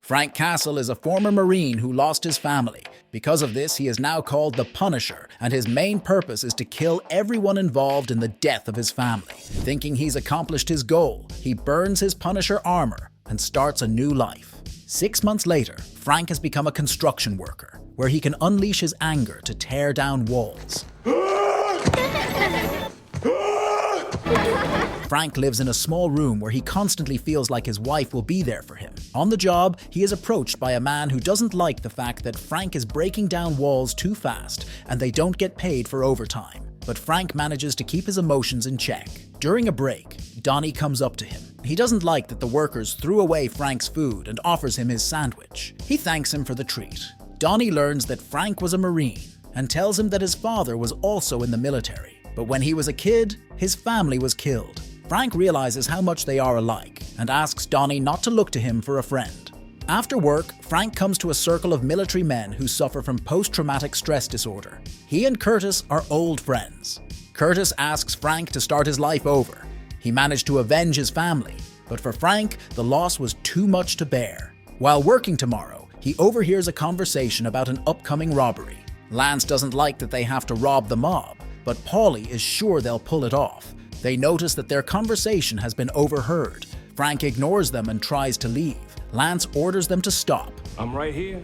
Frank Castle is a former Marine who lost his family. Because of this, he is now called the Punisher, and his main purpose is to kill everyone involved in the death of his family. Thinking he's accomplished his goal, he burns his Punisher armor and starts a new life. 6 months later, Frank has become a construction worker, where he can unleash his anger to tear down walls. Frank lives in a small room where he constantly feels like his wife will be there for him. On the job, he is approached by a man who doesn't like the fact that Frank is breaking down walls too fast and they don't get paid for overtime. But Frank manages to keep his emotions in check. During a break, Donnie comes up to him. He doesn't like that the workers threw away Frank's food and offers him his sandwich. He thanks him for the treat. Donnie learns that Frank was a Marine and tells him that his father was also in the military. But when he was a kid, his family was killed. Frank realizes how much they are alike and asks Donnie not to look to him for a friend. After work, Frank comes to a circle of military men who suffer from post-traumatic stress disorder. He and Curtis are old friends. Curtis asks Frank to start his life over. He managed to avenge his family, but for Frank, the loss was too much to bear. While working tomorrow, he overhears a conversation about an upcoming robbery. Lance doesn't like that they have to rob the mob, but Paulie is sure they'll pull it off. They notice that their conversation has been overheard. Frank ignores them and tries to leave. Lance orders them to stop. I'm right here.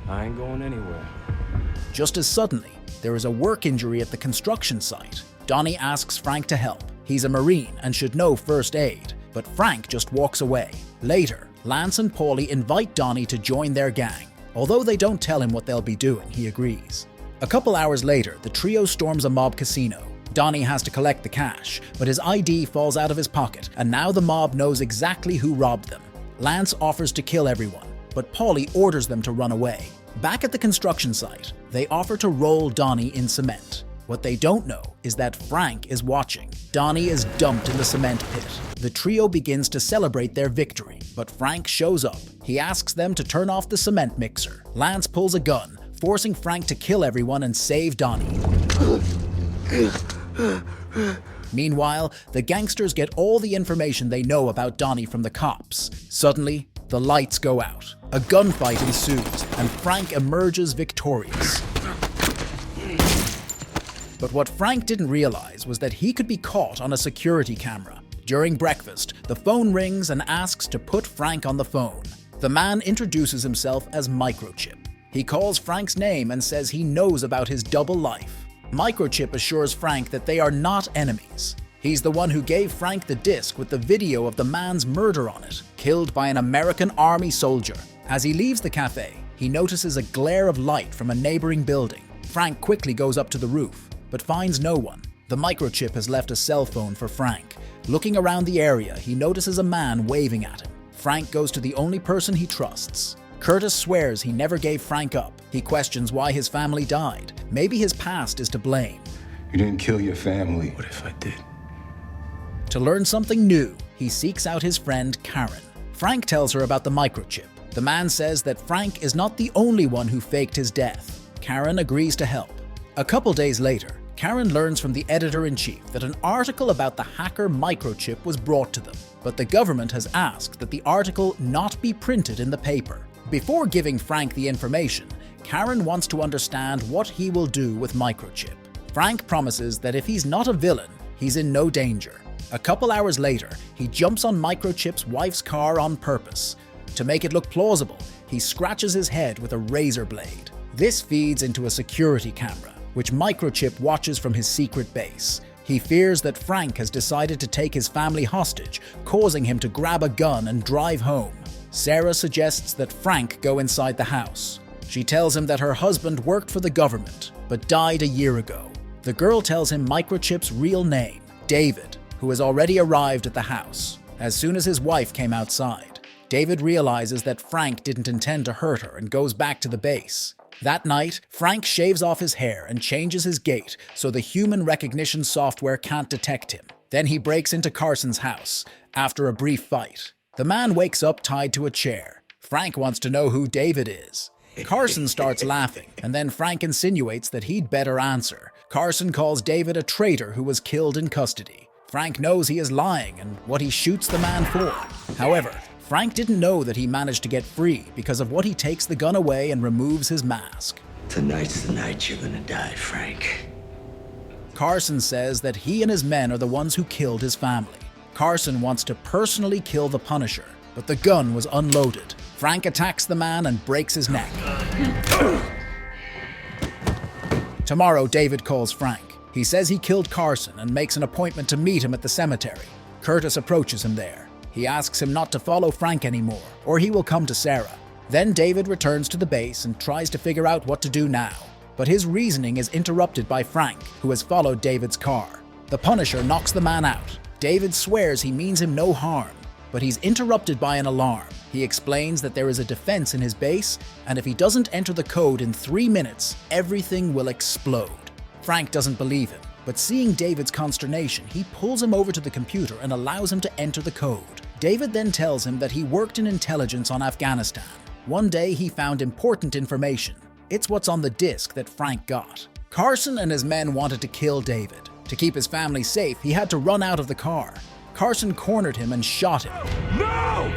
I ain't going anywhere. Just as suddenly, there is a work injury at the construction site. Donnie asks Frank to help. He's a Marine and should know first aid, but Frank just walks away. Later, Lance and Paulie invite Donnie to join their gang. Although they don't tell him what they'll be doing, he agrees. A couple hours later, the trio storms a mob casino. Donnie has to collect the cash, but his ID falls out of his pocket, and now the mob knows exactly who robbed them. Lance offers to kill everyone, but Paulie orders them to run away. Back at the construction site, they offer to roll Donnie in cement. What they don't know is that Frank is watching. Donnie is dumped in the cement pit. The trio begins to celebrate their victory, but Frank shows up. He asks them to turn off the cement mixer. Lance pulls a gun, forcing Frank to kill everyone and save Donnie. Meanwhile, the gangsters get all the information they know about Donnie from the cops. Suddenly, the lights go out. A gunfight ensues, and Frank emerges victorious. But what Frank didn't realize was that he could be caught on a security camera. During breakfast, the phone rings and asks to put Frank on the phone. The man introduces himself as Microchip. He calls Frank's name and says he knows about his double life. Microchip assures Frank that they are not enemies. He's the one who gave Frank the disc with the video of the man's murder on it, killed by an American army soldier. As he leaves the cafe, he notices a glare of light from a neighboring building. Frank quickly goes up to the roof, but finds no one. The Microchip has left a cell phone for Frank. Looking around the area, he notices a man waving at him. Frank goes to the only person he trusts. Curtis swears he never gave Frank up. He questions why his family died. Maybe his past is to blame. You didn't kill your family. What if I did? To learn something new, he seeks out his friend Karen. Frank tells her about the Microchip. The man says that Frank is not the only one who faked his death. Karen agrees to help. A couple days later, Karen learns from the editor-in-chief that an article about the hacker Microchip was brought to them, but the government has asked that the article not be printed in the paper. Before giving Frank the information, Karen wants to understand what he will do with Microchip. Frank promises that if he's not a villain, he's in no danger. A couple hours later, he jumps on Microchip's wife's car on purpose. To make it look plausible, he scratches his head with a razor blade. This feeds into a security camera, which Microchip watches from his secret base. He fears that Frank has decided to take his family hostage, causing him to grab a gun and drive home. Sarah suggests that Frank go inside the house. She tells him that her husband worked for the government, but died a year ago. The girl tells him Microchip's real name, David, who has already arrived at the house. As soon as his wife came outside, David realizes that Frank didn't intend to hurt her and goes back to the base. That night, Frank shaves off his hair and changes his gait so the human recognition software can't detect him. Then he breaks into Carson's house, after a brief fight. The man wakes up tied to a chair. Frank wants to know who David is. Carson starts laughing, and then Frank insinuates that he'd better answer. Carson calls David a traitor who was killed in custody. Frank knows he is lying and what he shoots the man for. However, Frank didn't know that he managed to get free because of what he takes the gun away and removes his mask. Tonight's the night you're gonna die, Frank. Carson says that he and his men are the ones who killed his family. Carson wants to personally kill the Punisher, but the gun was unloaded. Frank attacks the man and breaks his neck. Tomorrow, David calls Frank. He says he killed Carson and makes an appointment to meet him at the cemetery. Curtis approaches him there. He asks him not to follow Frank anymore, or he will come to Sarah. Then David returns to the base and tries to figure out what to do now. But his reasoning is interrupted by Frank, who has followed David's car. The Punisher knocks the man out. David swears he means him no harm, but he's interrupted by an alarm. He explains that there is a defense in his base, and if he doesn't enter the code in 3 minutes, everything will explode. Frank doesn't believe him, but seeing David's consternation, he pulls him over to the computer and allows him to enter the code. David then tells him that he worked in intelligence on Afghanistan. One day he found important information. It's what's on the disk that Frank got. Carson and his men wanted to kill David. To keep his family safe, he had to run out of the car. Carson cornered him and shot him. No!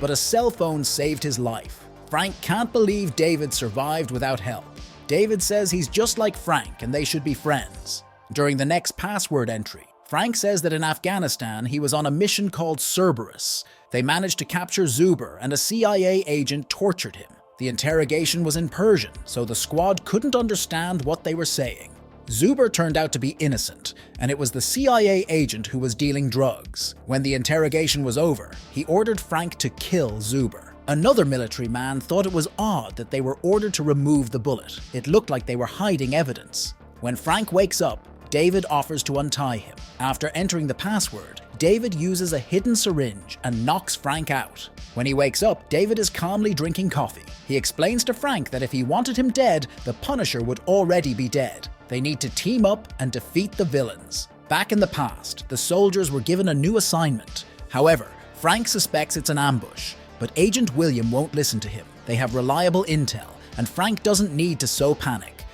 But a cell phone saved his life. Frank can't believe David survived without help. David says he's just like Frank and they should be friends. During the next password entry, Frank says that in Afghanistan he was on a mission called Cerberus. They managed to capture Zuber and a CIA agent tortured him. The interrogation was in Persian, so the squad couldn't understand what they were saying. Zuber turned out to be innocent, and it was the CIA agent who was dealing drugs. When the interrogation was over, he ordered Frank to kill Zuber. Another military man thought it was odd that they were ordered to remove the bullet. It looked like they were hiding evidence. When Frank wakes up, David offers to untie him. After entering the password, David uses a hidden syringe and knocks Frank out. When he wakes up, David is calmly drinking coffee. He explains to Frank that if he wanted him dead, the Punisher would already be dead. They need to team up and defeat the villains. Back in the past, the soldiers were given a new assignment. However, Frank suspects it's an ambush, but Agent William won't listen to him. They have reliable intel, and Frank doesn't need to sow panic.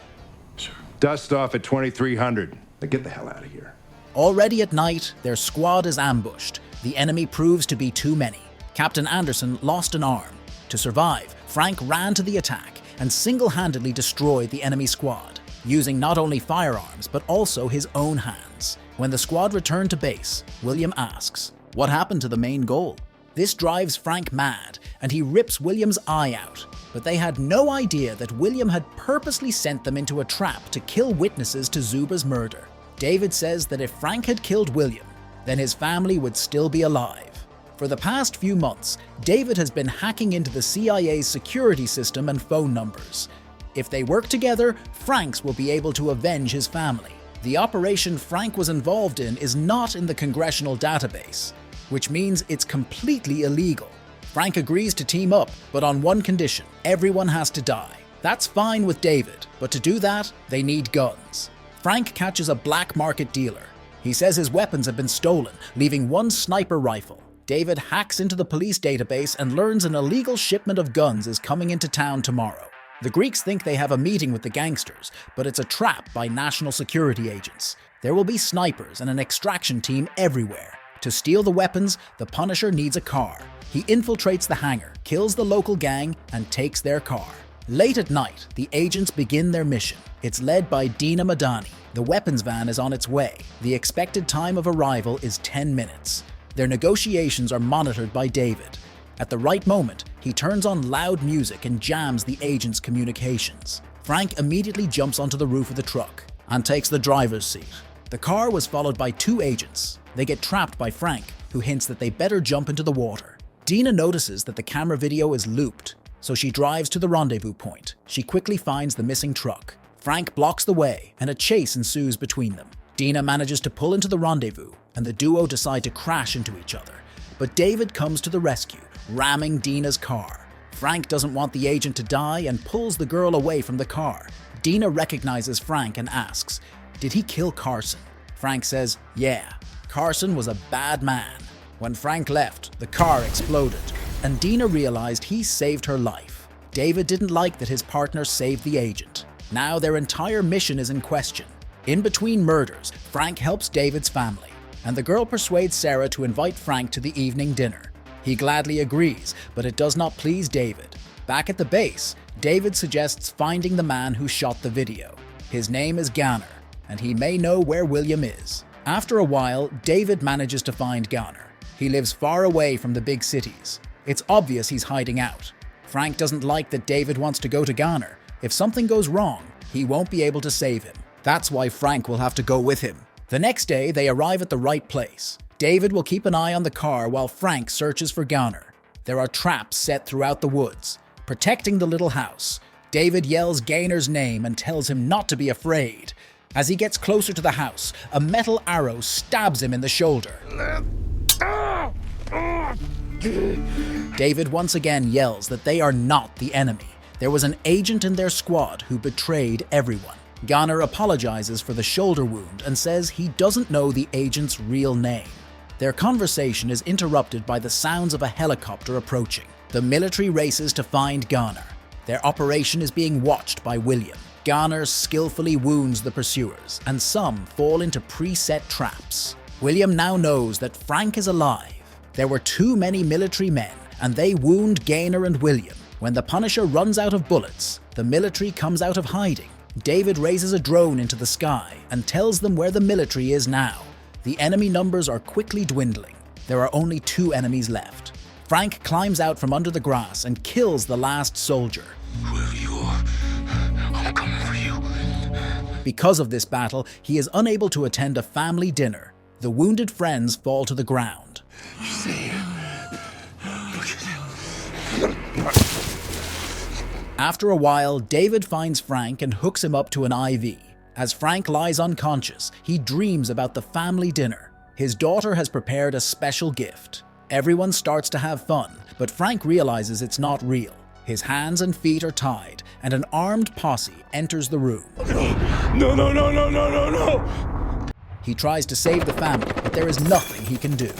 Dust off at 2300. Now get the hell out of here. Already at night, their squad is ambushed. The enemy proves to be too many. Captain Anderson lost an arm. To survive, Frank ran to the attack and single-handedly destroyed the enemy squad, using not only firearms but also his own hands. When the squad returned to base, William asks, "What happened to the main goal?" This drives Frank mad, and he rips William's eye out. But they had no idea that William had purposely sent them into a trap to kill witnesses to Zuber's murder. David says that if Frank had killed William, then his family would still be alive. For the past few months, David has been hacking into the CIA's security system and phone numbers. If they work together, Frank's will be able to avenge his family. The operation Frank was involved in is not in the congressional database, which means it's completely illegal. Frank agrees to team up, but on one condition: everyone has to die. That's fine with David, but to do that, they need guns. Frank catches a black market dealer. He says his weapons have been stolen, leaving one sniper rifle. David hacks into the police database and learns an illegal shipment of guns is coming into town tomorrow. The Greeks think they have a meeting with the gangsters, but it's a trap by national security agents. There will be snipers and an extraction team everywhere. To steal the weapons, the Punisher needs a car. He infiltrates the hangar, kills the local gang, and takes their car. Late at night, the agents begin their mission. It's led by Dina Madani. The weapons van is on its way. The expected time of arrival is 10 minutes. Their negotiations are monitored by David. At the right moment, he turns on loud music and jams the agent's communications. Frank immediately jumps onto the roof of the truck and takes the driver's seat. The car was followed by 2 agents. They get trapped by Frank, who hints that they better jump into the water. Dina notices that the camera video is looped, so she drives to the rendezvous point. She quickly finds the missing truck. Frank blocks the way, and a chase ensues between them. Dina manages to pull into the rendezvous, and the duo decide to crash into each other. But David comes to the rescue, ramming Dina's car. Frank doesn't want the agent to die and pulls the girl away from the car. Dina recognizes Frank and asks, "Did he kill Carson?" Frank says, "Yeah, Carson was a bad man." When Frank left, the car exploded, and Dina realized he saved her life. David didn't like that his partner saved the agent. Now their entire mission is in question. In between murders, Frank helps David's family. and the girl persuades Sarah to invite Frank to the evening dinner. He gladly agrees, but it does not please David. Back at the base, David suggests finding the man who shot the video. His name is Garner, and he may know where William is. After a while, David manages to find Garner. He lives far away from the big cities. It's obvious he's hiding out. Frank doesn't like that David wants to go to Garner. If something goes wrong, he won't be able to save him. That's why Frank will have to go with him. The next day, they arrive at the right place. David will keep an eye on the car while Frank searches for Garner. There are traps set throughout the woods, protecting the little house. David yells Gaynor's name and tells him not to be afraid. As he gets closer to the house, a metal arrow stabs him in the shoulder. David once again yells that they are not the enemy. There was an agent in their squad who betrayed everyone. Garner apologizes for the shoulder wound and says he doesn't know the agent's real name. Their conversation is interrupted by the sounds of a helicopter approaching. The military races to find Garner. Their operation is being watched by William. Garner skillfully wounds the pursuers, and some fall into preset traps. William now knows that Frank is alive. There were too many military men, and they wound Gaynor and William. When the Punisher runs out of bullets, the military comes out of hiding. David raises a drone into the sky and tells them where the military is now. The enemy numbers are quickly dwindling. There are only 2 enemies left. Frank climbs out from under the grass and kills the last soldier. Whoever you are, I'm coming for you. Because of this battle, he is unable to attend a family dinner. The wounded friends fall to the ground. You see, After a while, David finds Frank and hooks him up to an IV. As Frank lies unconscious, he dreams about the family dinner. His daughter has prepared a special gift. Everyone starts to have fun, but Frank realizes it's not real. His hands and feet are tied, and an armed posse enters the room. No. He tries to save the family, but there is nothing he can do.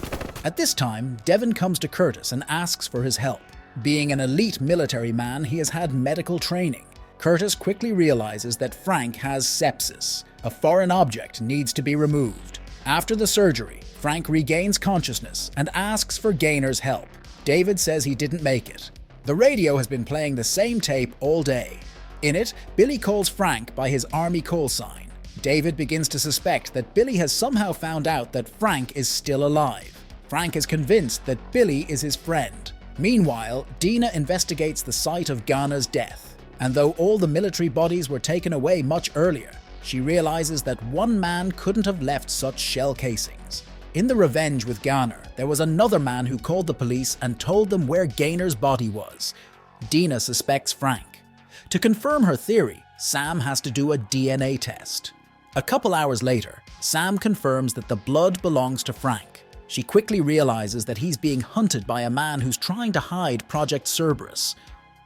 At this time, Devon comes to Curtis and asks for his help. Being an elite military man, he has had medical training. Curtis quickly realizes that Frank has sepsis. A foreign object needs to be removed. After the surgery, Frank regains consciousness and asks for Gaynor's help. David says he didn't make it. The radio has been playing the same tape all day. In it, Billy calls Frank by his army call sign. David begins to suspect that Billy has somehow found out that Frank is still alive. Frank is convinced that Billy is his friend. Meanwhile, Dina investigates the site of Garner's death. And though all the military bodies were taken away much earlier, she realizes that one man couldn't have left such shell casings. In the revenge with Garner, there was another man who called the police and told them where Gaynor's body was. Dina suspects Frank. To confirm her theory, Sam has to do a DNA test. A couple hours later, Sam confirms that the blood belongs to Frank. She quickly realizes that he's being hunted by a man who's trying to hide Project Cerberus.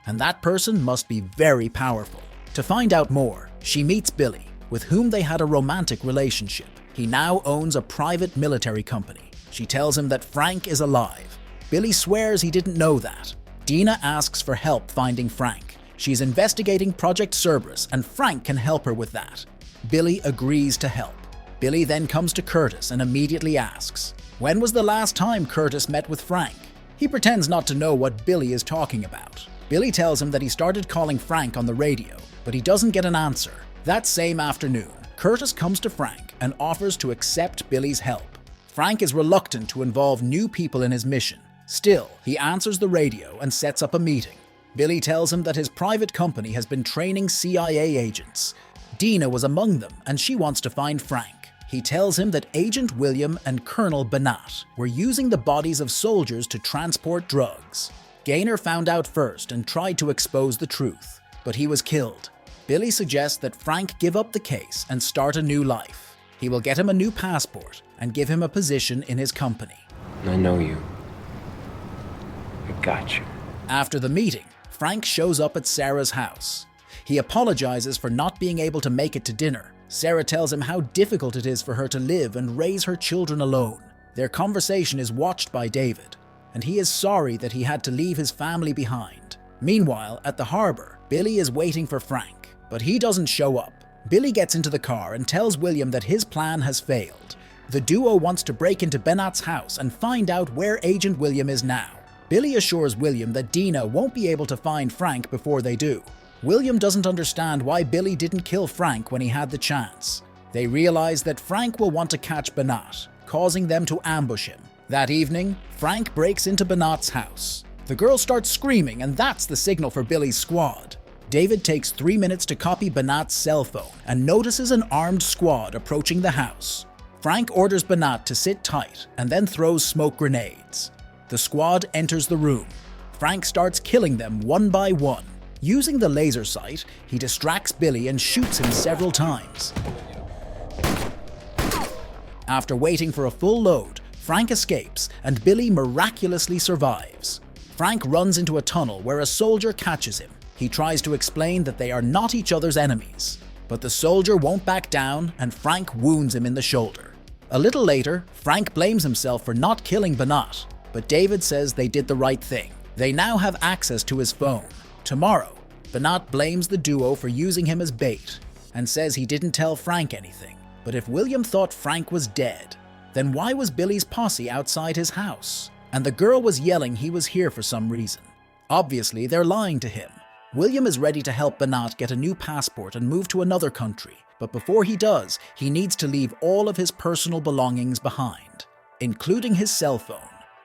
And that person must be very powerful. To find out more, she meets Billy, with whom they had a romantic relationship. He now owns a private military company. She tells him that Frank is alive. Billy swears he didn't know that. Dina asks for help finding Frank. She's investigating Project Cerberus, and Frank can help her with that. Billy agrees to help. Billy then comes to Curtis and immediately asks, when was the last time Curtis met with Frank? He pretends not to know what Billy is talking about. Billy tells him that he started calling Frank on the radio, but he doesn't get an answer. That same afternoon, Curtis comes to Frank and offers to accept Billy's help. Frank is reluctant to involve new people in his mission. Still, he answers the radio and sets up a meeting. Billy tells him that his private company has been training CIA agents. Dina was among them, and she wants to find Frank. He tells him that Agent William and Colonel Banat were using the bodies of soldiers to transport drugs. Gaynor found out first and tried to expose the truth, but he was killed. Billy suggests that Frank give up the case and start a new life. He will get him a new passport and give him a position in his company. I know you. I got you. After the meeting, Frank shows up at Sarah's house. He apologizes for not being able to make it to dinner. Sarah tells him how difficult it is for her to live and raise her children alone. Their conversation is watched by David, and he is sorry that he had to leave his family behind. Meanwhile, at the harbor, Billy is waiting for Frank, but he doesn't show up. Billy gets into the car and tells William that his plan has failed. The duo wants to break into Benat's house and find out where Agent William is now. Billy assures William that Dina won't be able to find Frank before they do. William doesn't understand why Billy didn't kill Frank when he had the chance. They realize that Frank will want to catch Benat, causing them to ambush him. That evening, Frank breaks into Benat's house. The girl starts screaming, and that's the signal for Billy's squad. David takes 3 minutes to copy Benat's cell phone and notices an armed squad approaching the house. Frank orders Benat to sit tight and then throws smoke grenades. The squad enters the room. Frank starts killing them one by one. Using the laser sight, he distracts Billy and shoots him several times. After waiting for a full load, Frank escapes and Billy miraculously survives. Frank runs into a tunnel where a soldier catches him. He tries to explain that they are not each other's enemies, but the soldier won't back down and Frank wounds him in the shoulder. A little later, Frank blames himself for not killing Benat, but David says they did the right thing. They now have access to his phone. Tomorrow, Benat blames the duo for using him as bait and says he didn't tell Frank anything. But if William thought Frank was dead, then why was Billy's posse outside his house? And the girl was yelling he was here for some reason. Obviously, they're lying to him. William is ready to help Benat get a new passport and move to another country, but before he does, he needs to leave all of his personal belongings behind, including his cell phone.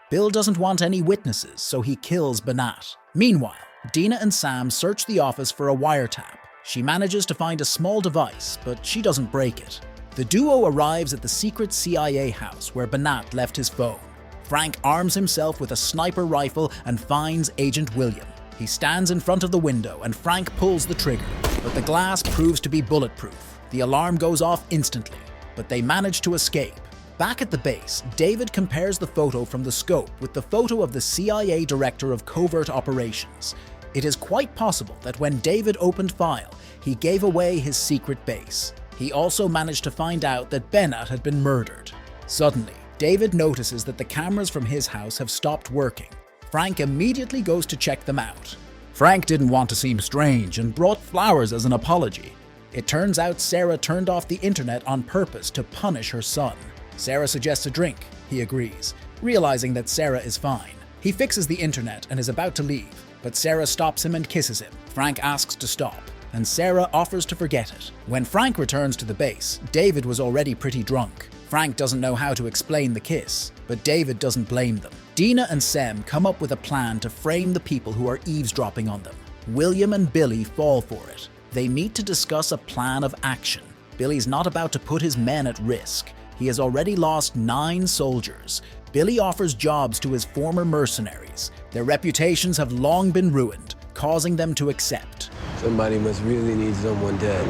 Bill doesn't want any witnesses, so he kills Benat. Meanwhile, Dina and Sam search the office for a wiretap. She manages to find a small device, but she doesn't break it. The duo arrives at the secret CIA house where Benat left his phone. Frank arms himself with a sniper rifle and finds Agent William. He stands in front of the window and Frank pulls the trigger, but the glass proves to be bulletproof. The alarm goes off instantly, but they manage to escape. Back at the base, David compares the photo from the scope with the photo of the CIA Director of Covert Operations. It is quite possible that when David opened file, he gave away his secret base. He also managed to find out that Benat had been murdered. Suddenly, David notices that the cameras from his house have stopped working. Frank immediately goes to check them out. Frank didn't want to seem strange and brought flowers as an apology. It turns out Sarah turned off the internet on purpose to punish her son. Sarah suggests a drink. He agrees, realizing that Sarah is fine. He fixes the internet and is about to leave, but Sarah stops him and kisses him. Frank asks to stop, and Sarah offers to forget it. When Frank returns to the base, David was already pretty drunk. Frank doesn't know how to explain the kiss, but David doesn't blame them. Dina and Sem come up with a plan to frame the people who are eavesdropping on them. William and Billy fall for it. They meet to discuss a plan of action. Billy's not about to put his men at risk. He has already lost 9 soldiers. Billy offers jobs to his former mercenaries. Their reputations have long been ruined, causing them to accept. Somebody must really need someone dead.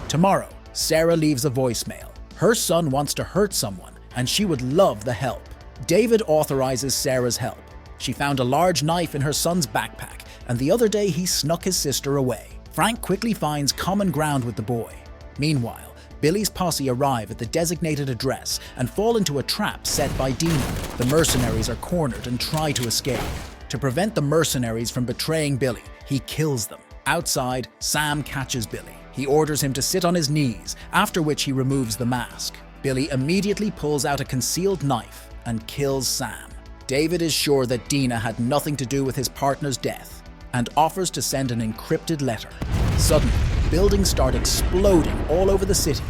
Tomorrow, Sarah leaves a voicemail. Her son wants to hurt someone, and she would love the help. David authorizes Sarah's help. She found a large knife in her son's backpack, and the other day he snuck his sister away. Frank quickly finds common ground with the boy. Meanwhile, Billy's posse arrive at the designated address and fall into a trap set by Dina. The mercenaries are cornered and try to escape. To prevent the mercenaries from betraying Billy, he kills them. Outside, Sam catches Billy. He orders him to sit on his knees, after which he removes the mask. Billy immediately pulls out a concealed knife and kills Sam. David is sure that Dina had nothing to do with his partner's death and offers to send an encrypted letter. Suddenly, buildings start exploding all over the city.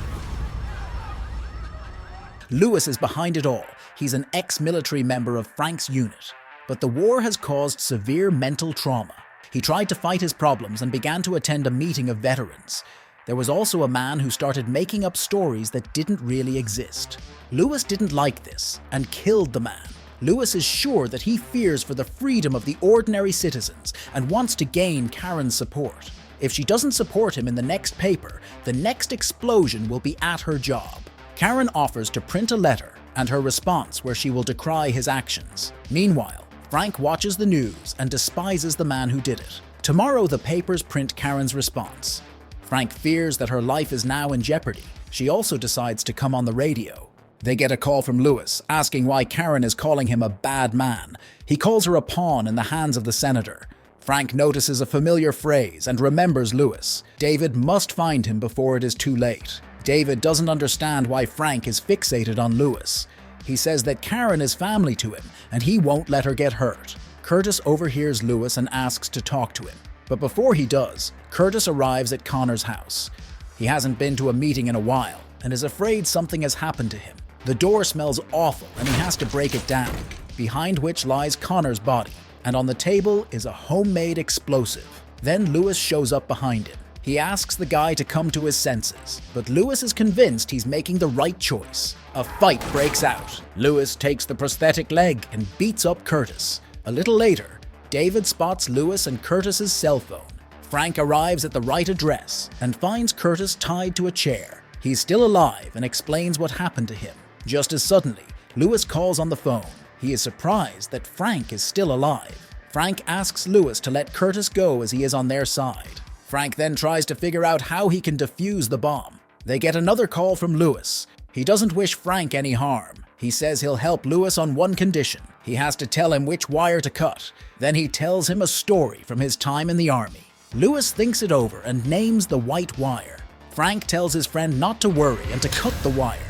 Lewis is behind it all. He's an ex-military member of Frank's unit. But the war has caused severe mental trauma. He tried to fight his problems and began to attend a meeting of veterans. There was also a man who started making up stories that didn't really exist. Lewis didn't like this and killed the man. Lewis is sure that he fears for the freedom of the ordinary citizens and wants to gain Karen's support. If she doesn't support him in the next paper, the next explosion will be at her job. Karen offers to print a letter and her response where she will decry his actions. Meanwhile, Frank watches the news and despises the man who did it. Tomorrow, the papers print Karen's response. Frank fears that her life is now in jeopardy. She also decides to come on the radio. They get a call from Lewis, asking why Karen is calling him a bad man. He calls her a pawn in the hands of the senator. Frank notices a familiar phrase and remembers Lewis. David must find him before it is too late. David doesn't understand why Frank is fixated on Lewis. He says that Karen is family to him and he won't let her get hurt. Curtis overhears Lewis and asks to talk to him. But before he does, Curtis arrives at Connor's house. He hasn't been to a meeting in a while and is afraid something has happened to him. The door smells awful and he has to break it down, behind which lies Connor's body, and on the table is a homemade explosive. Then Lewis shows up behind him. He asks the guy to come to his senses, but Lewis is convinced he's making the right choice. A fight breaks out. Lewis takes the prosthetic leg and beats up Curtis. A little later, David spots Lewis and Curtis's cell phone. Frank arrives at the right address and finds Curtis tied to a chair. He's still alive and explains what happened to him. Just as suddenly, Lewis calls on the phone. He is surprised that Frank is still alive. Frank asks Lewis to let Curtis go as he is on their side. Frank then tries to figure out how he can defuse the bomb. They get another call from Lewis. He doesn't wish Frank any harm. He says he'll help Lewis on one condition. He has to tell him which wire to cut. Then he tells him a story from his time in the army. Lewis thinks it over and names the white wire. Frank tells his friend not to worry and to cut the wire.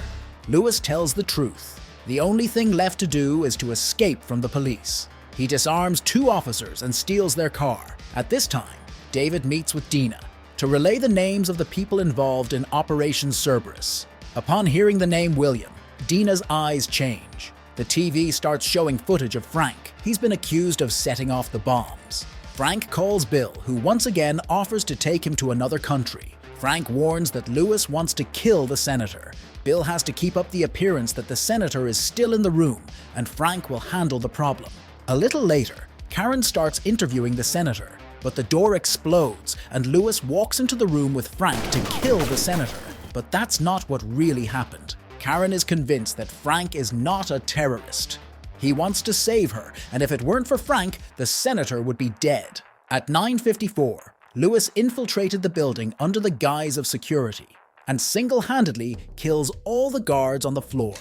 Lewis tells the truth. The only thing left to do is to escape from the police. He disarms 2 officers and steals their car. At this time, David meets with Dina to relay the names of the people involved in Operation Cerberus. Upon hearing the name William, Dina's eyes change. The TV starts showing footage of Frank. He's been accused of setting off the bombs. Frank calls Bill, who once again offers to take him to another country. Frank warns that Lewis wants to kill the senator. Bill has to keep up the appearance that the senator is still in the room, and Frank will handle the problem. A little later, Karen starts interviewing the senator, but the door explodes and Lewis walks into the room with Frank to kill the senator. But that's not what really happened. Karen is convinced that Frank is not a terrorist. He wants to save her, and if it weren't for Frank, the senator would be dead. At 9:54, Lewis infiltrated the building under the guise of security and single-handedly kills all the guards on the floor.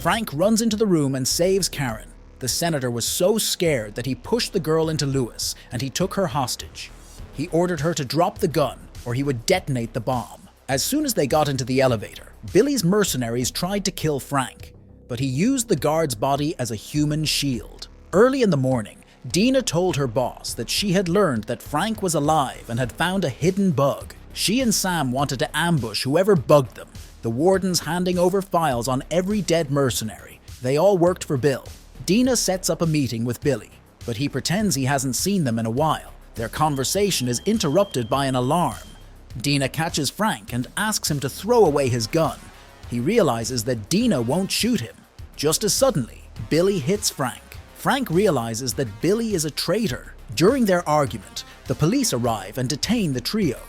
Frank runs into the room and saves Karen. The senator was so scared that he pushed the girl into Lewis and he took her hostage. He ordered her to drop the gun or he would detonate the bomb. As soon as they got into the elevator, Billy's mercenaries tried to kill Frank, but he used the guard's body as a human shield. Early in the morning, Dina told her boss that she had learned that Frank was alive and had found a hidden bug. She and Sam wanted to ambush whoever bugged them, the wardens handing over files on every dead mercenary. They all worked for Bill. Dina sets up a meeting with Billy, but he pretends he hasn't seen them in a while. Their conversation is interrupted by an alarm. Dina catches Frank and asks him to throw away his gun. He realizes that Dina won't shoot him. Just as suddenly, Billy hits Frank. Frank realizes that Billy is a traitor. During their argument, the police arrive and detain the trio.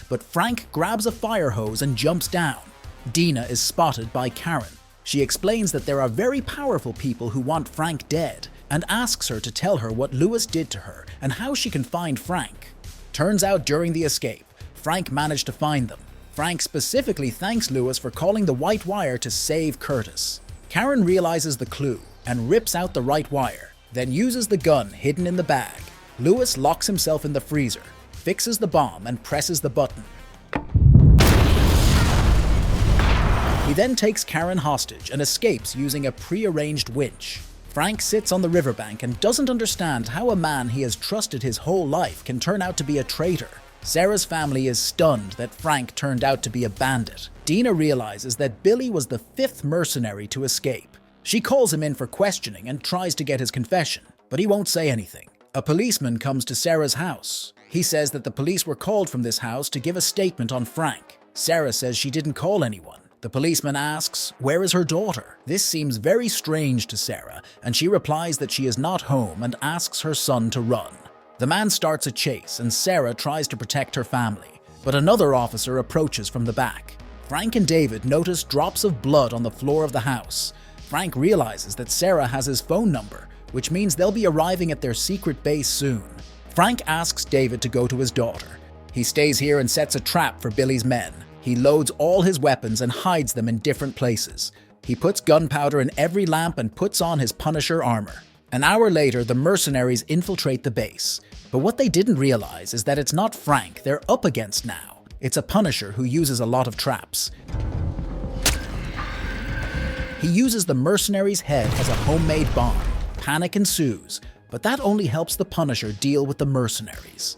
But Frank grabs a fire hose and jumps down. Dina is spotted by Karen. She explains that there are very powerful people who want Frank dead and asks her to tell her what Lewis did to her and how she can find Frank. Turns out during the escape, Frank managed to find them. Frank specifically thanks Lewis for calling the white wire to save Curtis. Karen realizes the clue and rips out the right wire, then uses the gun hidden in the bag. Lewis locks himself in the freezer, fixes the bomb and presses the button. He then takes Karen hostage and escapes using a pre-arranged winch. Frank sits on the riverbank and doesn't understand how a man he has trusted his whole life can turn out to be a traitor. Sarah's family is stunned that Frank turned out to be a bandit. Dina realizes that Billy was the 5th mercenary to escape. She calls him in for questioning and tries to get his confession, but he won't say anything. A policeman comes to Sarah's house. He says that the police were called from this house to give a statement on Frank. Sarah says she didn't call anyone. The policeman asks, where is her daughter? This seems very strange to Sarah, and she replies that she is not home and asks her son to run. The man starts a chase, and Sarah tries to protect her family, but another officer approaches from the back. Frank and David notice drops of blood on the floor of the house. Frank realizes that Sarah has his phone number, which means they'll be arriving at their secret base soon. Frank asks David to go to his daughter. He stays here and sets a trap for Billy's men. He loads all his weapons and hides them in different places. He puts gunpowder in every lamp and puts on his Punisher armor. An hour later, the mercenaries infiltrate the base. But what they didn't realize is that it's not Frank they're up against now. It's a Punisher who uses a lot of traps. He uses the mercenary's head as a homemade bomb. Panic ensues, but that only helps the Punisher deal with the mercenaries.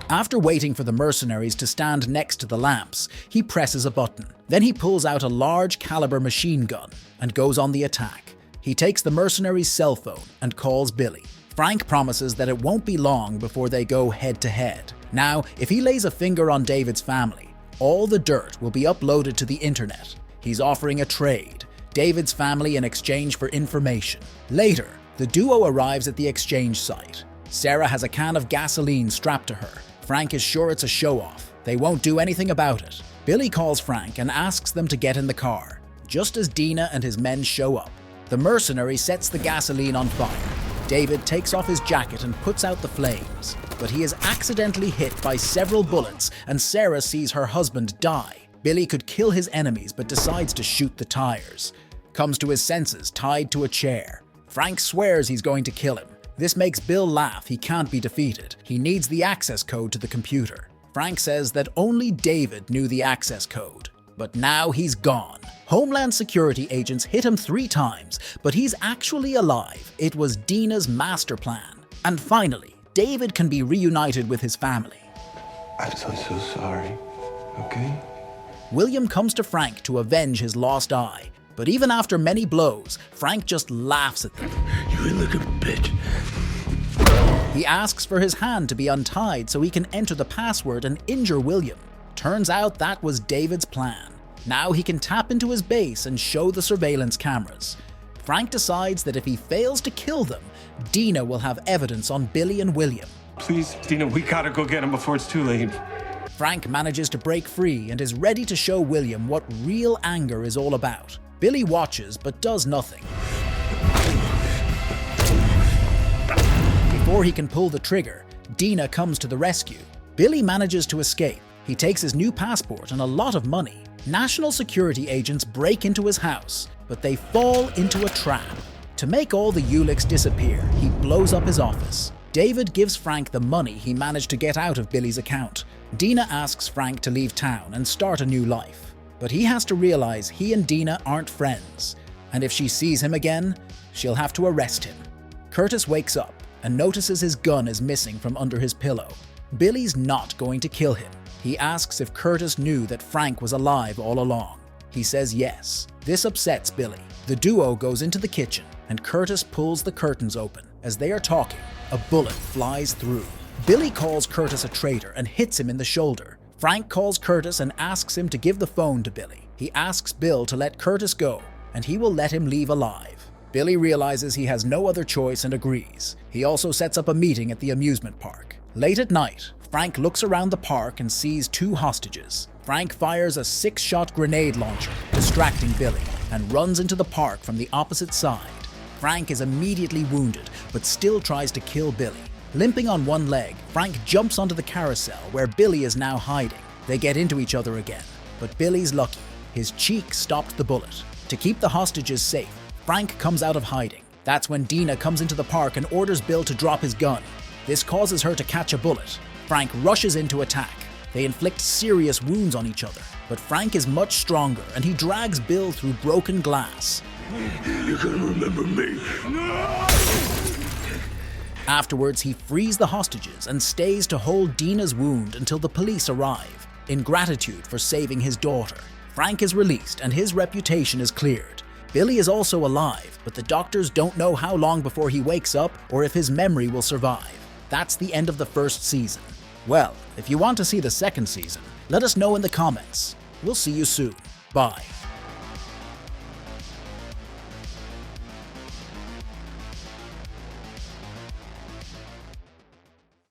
After waiting for the mercenaries to stand next to the lamps, he presses a button. Then he pulls out a large caliber machine gun and goes on the attack. He takes the mercenary's cell phone and calls Billy. Frank promises that it won't be long before they go head to head. Now, if he lays a finger on David's family, all the dirt will be uploaded to the internet. He's offering a trade, David's family in exchange for information. Later, the duo arrives at the exchange site. Sarah has a can of gasoline strapped to her. Frank is sure it's a show-off. They won't do anything about it. Billy calls Frank and asks them to get in the car, just as Dina and his men show up. The mercenary sets the gasoline on fire. David takes off his jacket and puts out the flames, but he is accidentally hit by several bullets and Sarah sees her husband die. Billy could kill his enemies but decides to shoot the tires. Comes to his senses tied to a chair. Frank swears he's going to kill him. This makes Bill laugh. He can't be defeated. He needs the access code to the computer. Frank says that only David knew the access code, but now he's gone. Homeland Security agents hit him 3 times, but he's actually alive. It was Dina's master plan. And finally, David can be reunited with his family. I'm so sorry, okay? William comes to Frank to avenge his lost eye, but even after many blows, Frank just laughs at them. You look a bitch. He asks for his hand to be untied so he can enter the password and injure William. Turns out that was David's plan. Now he can tap into his base and show the surveillance cameras. Frank decides that if he fails to kill them, Dina will have evidence on Billy and William. Please, Dina, we gotta go get him before it's too late. Frank manages to break free and is ready to show William what real anger is all about. Billy watches but does nothing. Before he can pull the trigger, Dina comes to the rescue. Billy manages to escape. He takes his new passport and a lot of money. National security agents break into his house, but they fall into a trap. To make all the Ulix disappear, he blows up his office. David gives Frank the money he managed to get out of Billy's account. Dina asks Frank to leave town and start a new life. But he has to realize he and Dina aren't friends, and if she sees him again, she'll have to arrest him. Curtis wakes up and notices his gun is missing from under his pillow. Billy's not going to kill him. He asks if Curtis knew that Frank was alive all along. He says yes. This upsets Billy. The duo goes into the kitchen, and Curtis pulls the curtains open. As they are talking, a bullet flies through. Billy calls Curtis a traitor and hits him in the shoulder. Frank calls Curtis and asks him to give the phone to Billy. He asks Bill to let Curtis go, and he will let him leave alive. Billy realizes he has no other choice and agrees. He also sets up a meeting at the amusement park. Late at night, Frank looks around the park and sees 2 hostages. Frank fires a 6-shot grenade launcher, distracting Billy, and runs into the park from the opposite side. Frank is immediately wounded, but still tries to kill Billy. Limping on one leg, Frank jumps onto the carousel where Billy is now hiding. They get into each other again, but Billy's lucky. His cheek stopped the bullet. To keep the hostages safe, Frank comes out of hiding. That's when Dina comes into the park and orders Bill to drop his gun. This causes her to catch a bullet. Frank rushes in to attack. They inflict serious wounds on each other, but Frank is much stronger and he drags Bill through broken glass. You're gonna remember me. Afterwards, he frees the hostages and stays to hold Dina's wound until the police arrive. In gratitude for saving his daughter, Frank is released and his reputation is cleared. Billy is also alive, but the doctors don't know how long before he wakes up or if his memory will survive. That's the end of the first season. Well, if you want to see the second season, let us know in the comments. We'll see you soon. Bye.